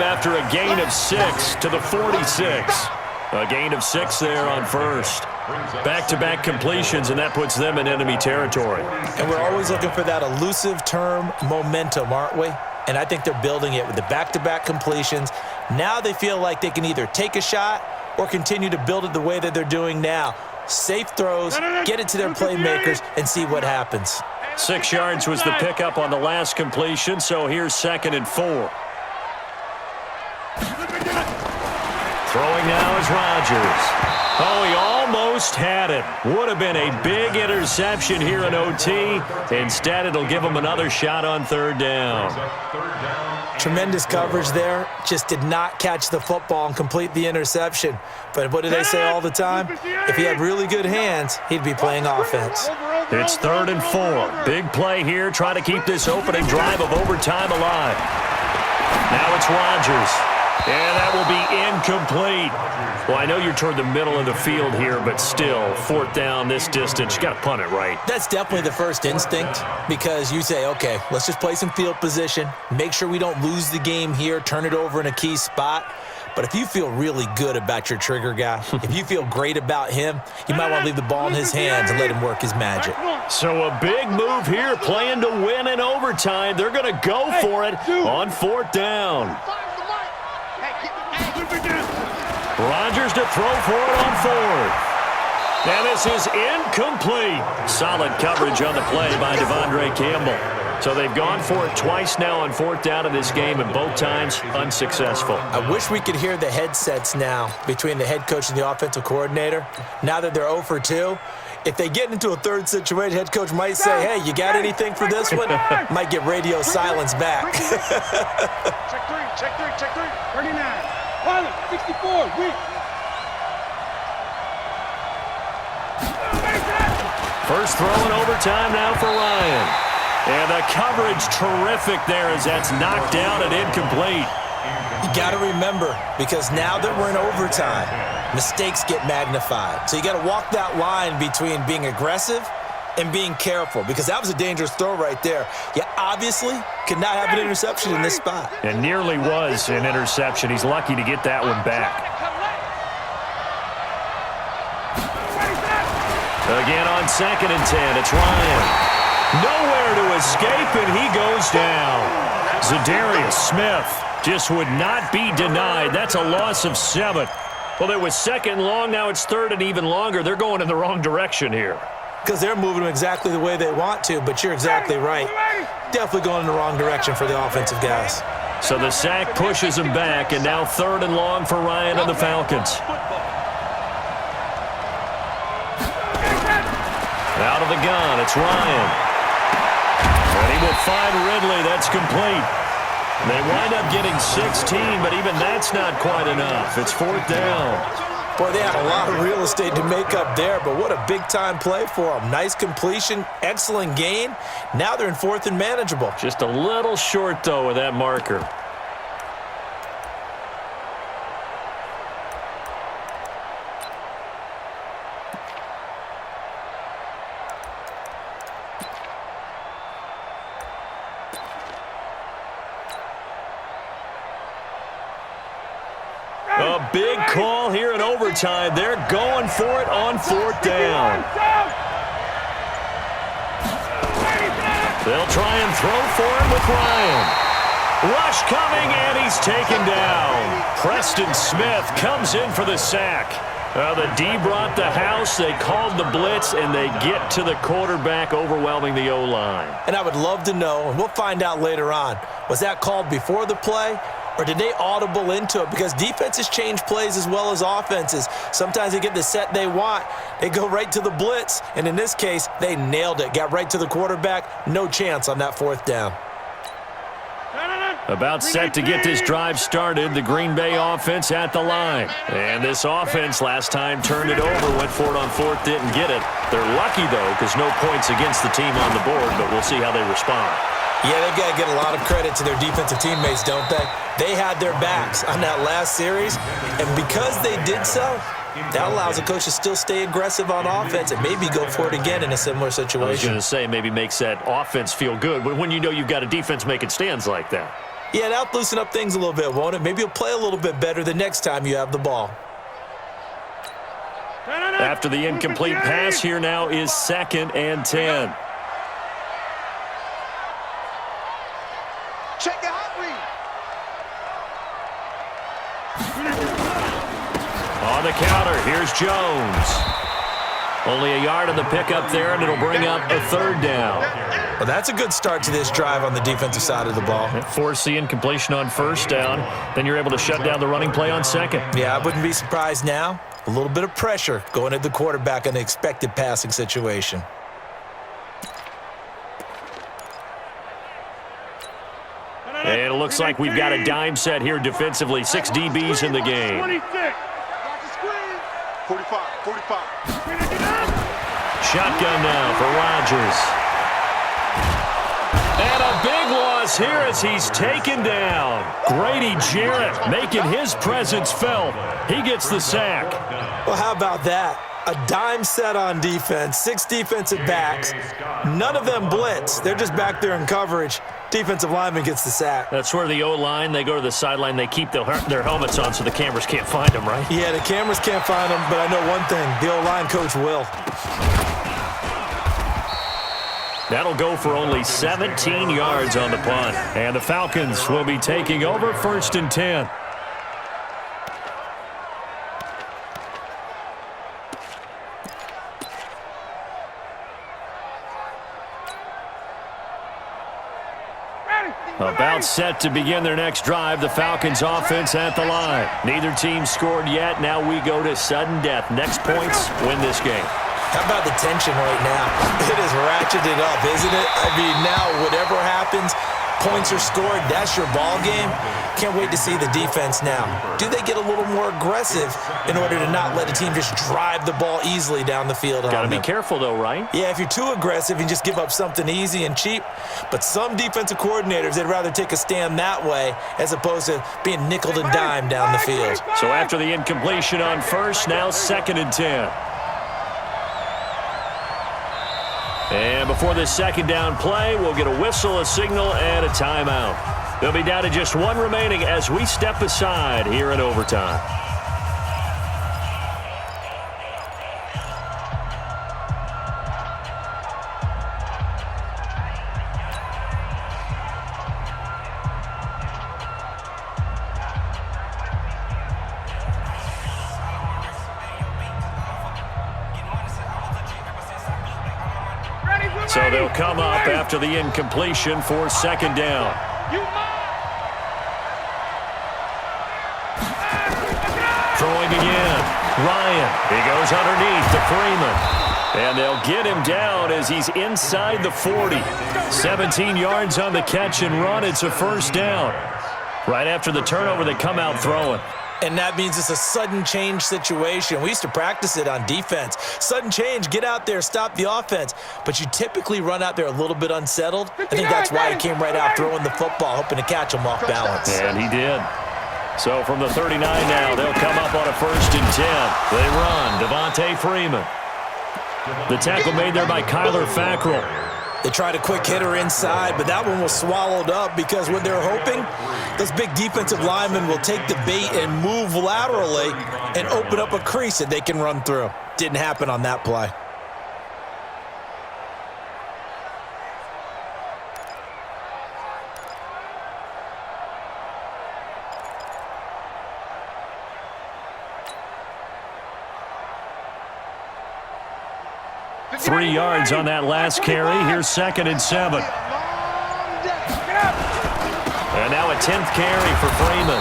After a gain of 6 to the 46. A gain of 6 there on first. Back-to-back completions, and that puts them in enemy territory. And we're always looking for that elusive term, momentum, aren't we? And I think they're building it with the back-to-back completions. Now they feel like they can either take a shot or continue to build it the way that they're doing now. Safe throws, get it to their playmakers, and see what happens. 6 yards was the pickup on the last completion, so here's 2nd and 4. Throwing now is Rodgers. Oh, he almost had it. Would have been a big interception here in OT. Instead, it'll give him another shot on 3rd down. Tremendous coverage there. Just did not catch the football and complete the interception. But what do they say all the time? If he had really good hands, he'd be playing offense. It's 3rd and 4. Big play here. Try to keep this opening drive of overtime alive. Now it's Rodgers. And that will be incomplete. Well, I know you're toward the middle of the field here, but still, 4th down this distance, you got to punt it right. That's definitely the first instinct because you say, okay, let's just play some field position, make sure we don't lose the game here, turn it over in a key spot. But if you feel really good about your trigger guy, if you feel great about him, you might want to leave the ball in his hands and let him work his magic. So a big move here, playing to win in overtime. They're going to go for it on 4th down. Rodgers to throw for it on 4th. And this is incomplete. Solid coverage on the play by Devondre Campbell. So they've gone for it twice now on 4th down in this game, and both times unsuccessful. I wish we could hear the headsets now between the head coach and the offensive coordinator. Now that they're 0 for 2, if they get into a 3rd situation, head coach might say, hey, you got anything for this one? Might get radio silence back. check 3. 39. 64, weak. First throw in overtime now for Ryan. And the coverage terrific there as that's knocked down and incomplete. You got to remember, because now that we're in overtime, mistakes get magnified. So you got to walk that line between being aggressive and being careful, because that was a dangerous throw right there. You obviously could not have an interception in this spot. And nearly was an interception. He's lucky to get that one back. Again on 2nd and 10, it's Ryan. Nowhere to escape, and he goes down. Zadarius Smith just would not be denied. That's a loss of 7. Well, it was 2nd long, now it's 3rd and even longer. They're going in the wrong direction here. Because they're moving them exactly the way they want to, but you're exactly right. Definitely going in the wrong direction for the offensive guys. So the sack pushes him back, and now 3rd and long for Ryan and the Falcons. Out of the gun, it's Ryan. And he will find Ridley. That's complete. They wind up getting 16, but even that's not quite enough. It's 4th down. Boy, they had a lot of real estate to make up there, but what a big-time play for them. Nice completion, excellent gain. Now they're in 4th and manageable. Just a little short, though, with that marker. A big call here in overtime. They're going for it on 4th down. They'll try and throw for him with Ryan. Rush coming, and he's taken down. Preston Smith comes in for the sack. The D brought the house. They called the blitz, and they get to the quarterback, overwhelming the O-line. And I would love to know, and we'll find out later on, was that called before the play? Or did they audible into it? Because defenses change plays as well as offenses. Sometimes they get the set they want. They go right to the blitz. And in this case, they nailed it. Got right to the quarterback. No chance on that 4th down. About set to get this drive started, the Green Bay offense at the line. And this offense last time turned it over, went for it on 4th, didn't get it. They're lucky, though, because no points against the team on the board, but we'll see how they respond. Yeah, they've got to get a lot of credit to their defensive teammates, don't they? They had their backs on that last series, and because they did so, that allows the coach to still stay aggressive on offense and maybe go for it again in a similar situation. I was going to say, maybe makes that offense feel good when you know you've got a defense making stands like that. Yeah, that'll loosen up things a little bit, won't it? Maybe you'll play a little bit better the next time you have the ball. After the incomplete pass, here now is 2nd and 10. Check the hot read. On the counter, here's Jones. Only a yard on the pickup there, and it'll bring up a 3rd down. Well, that's a good start to this drive on the defensive side of the ball. Force the incompletion on 1st down. Then you're able to shut down the running play on 2nd. Yeah, I wouldn't be surprised now. A little bit of pressure going at the quarterback in the expected passing situation. And it looks like we've got a dime set here defensively. 6 DBs in the game. 45. Shotgun now for Rodgers. And a big loss here as he's taken down. Grady Jarrett making his presence felt. He gets the sack. Well, how about that? A dime set on defense, 6 defensive backs. None of them blitz. They're just back there in coverage. Defensive lineman gets the sack. That's where the O-line, they go to the sideline, they keep their helmets on so the cameras can't find them, right? Yeah, the cameras can't find them, but I know one thing. The O-line coach will. That'll go for only 17 yards on the punt. And the Falcons will be taking over 1st and 10. About set to begin their next drive. The Falcons offense at the line. Neither team scored yet. Now we go to sudden death. Next points win this game. How about the tension right now? It is ratcheted up, isn't it? I mean, now whatever happens, points are scored. That's your ball game. Can't wait to see the defense now. Do they get a little more aggressive in order to not let a team just drive the ball easily down the field? Got to be careful, though, right? Yeah, if you're too aggressive, you just give up something easy and cheap. But some defensive coordinators, they'd rather take a stand that way as opposed to being nickeled and dimed down the field. So after the incompletion on 1st, now 2nd and 10. And before this 2nd down play, we'll get a whistle, a signal, and a timeout. They'll be down to just 1 remaining as we step aside here in overtime. So they'll come up after the incompletion for 2nd down. Throwing again. Ryan. He goes underneath to Freeman. And they'll get him down as he's inside the 40. 17 yards on the catch and run. It's a 1st down. Right after the turnover, they come out throwing. And that means it's a sudden change situation. We used to practice it on defense. Sudden change, get out there, stop the offense. But you typically run out there a little bit unsettled. I think that's why he came right out throwing the football, hoping to catch him off balance. And he did. So from the 39 now, they'll come up on a 1st and 10. They run. Devontae Freeman. The tackle made there by Kyler Fackrell. They tried a quick hitter inside, but that one was swallowed up because what they're hoping, those big defensive linemen will take the bait and move laterally and open up a crease that they can run through. Didn't happen on that play. Three yards on that last carry. Here's 2nd and 7. And now a 10th carry for Freeman.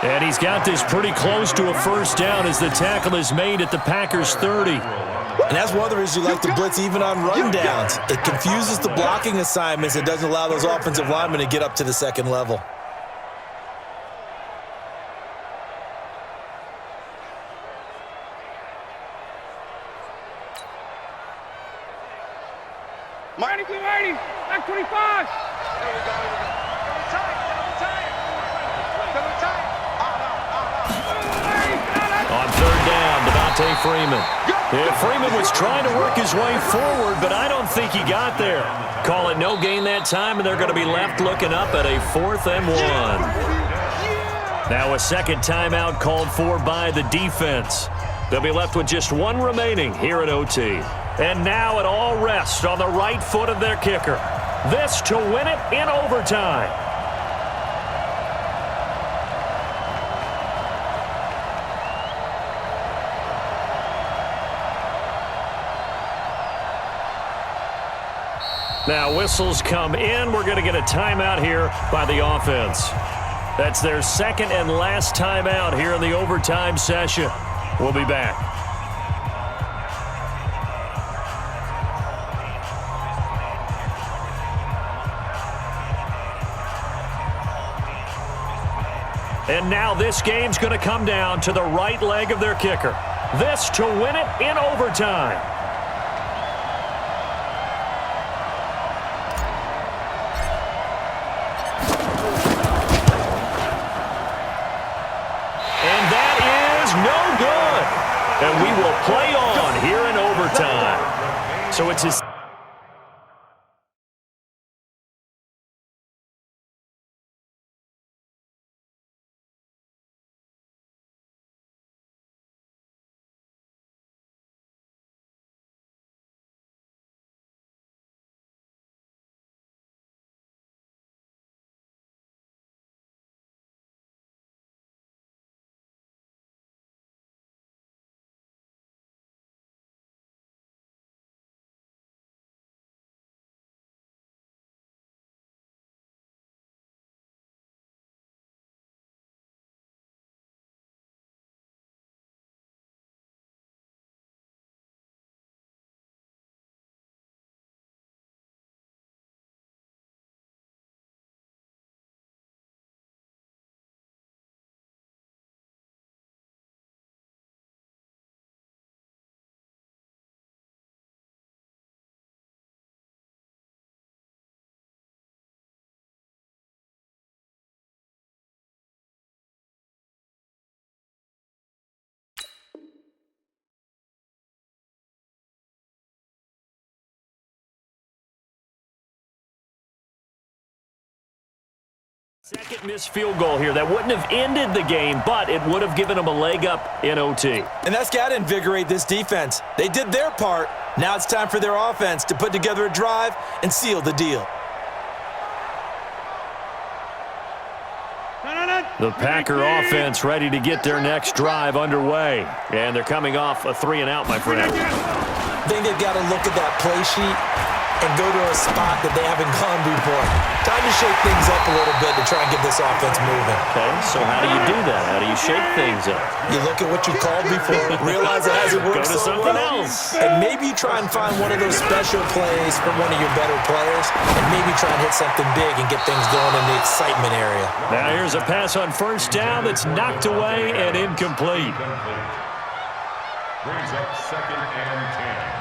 And he's got this pretty close to a 1st down as the tackle is made at the Packers' 30. And that's one of the reasons you like to blitz even on rundowns. It confuses the blocking assignments. It doesn't allow those offensive linemen to get up to the 2nd level. Mighty, back 25. There we go. On 3rd down, Devontae Freeman. Yeah, Freeman was trying to work his way forward, but I don't think he got there. Call it no gain that time, and they're going to be left looking up at a 4th and 1. Now a second timeout called for by the defense. They'll be left with just one remaining here at OT. And now it all rests on the right foot of their kicker. This to win it in overtime. Now whistles come in. We're going to get a timeout here by the offense. That's their second and last timeout here in the overtime session. We'll be back. And now this game's going to come down to the right leg of their kicker. This to win it in overtime. And we will play on here in overtime. So it's his... Second missed field goal here. That wouldn't have ended the game, but it would have given them a leg up in OT. And that's got to invigorate this defense. They did their part. Now it's time for their offense to put together a drive and seal the deal. The Packer offense ready to get their next drive underway. And they're coming off a 3-and-out, my friend. I think they've got to look at that play sheet and go to a spot that they haven't gone before. Time to shake things up a little bit to try and get this offense moving. Okay, so how do you do that? How do you shake things up? You look at what you called before, realize it hasn't worked so something well, else. And maybe you try and find one of those special plays from one of your better players, and maybe try and hit something big and get things going in the excitement area. Now here's a pass on first down that's knocked away and incomplete. Brings up 2nd and 10.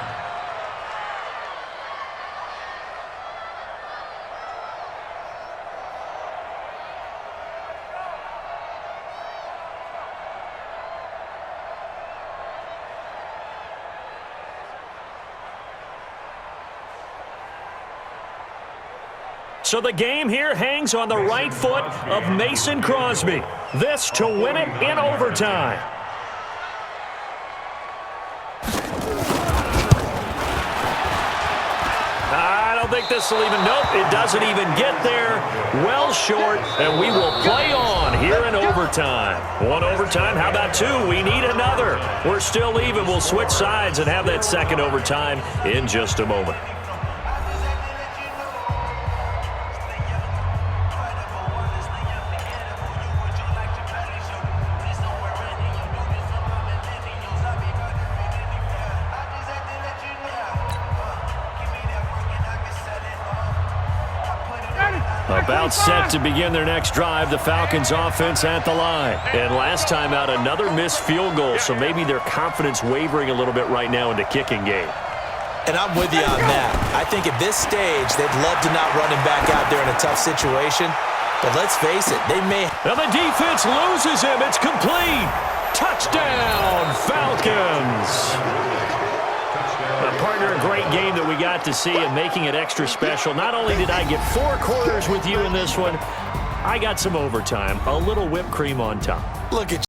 So the game here hangs on the right foot of Mason Crosby. This to win it in overtime. I don't think this will even, nope, it doesn't even get there. Well short, and we will play on here in overtime. One overtime, how about two? We need another. We're still even. We'll switch sides and have that second overtime in just a moment. About set to begin their next drive, the Falcons offense at the line. And last time out, another missed field goal, so maybe their confidence wavering a little bit right now in the kicking game. And I'm with you on that. I think at this stage, they'd love to not run him back out there in a tough situation. But let's face it, they may. Now the defense loses him. It's complete. Touchdown, Falcons. partner, a great game that we got to see and making it extra special. Not only did I get 4 quarters with you in this one, I got some overtime, a little whipped cream on top. Look at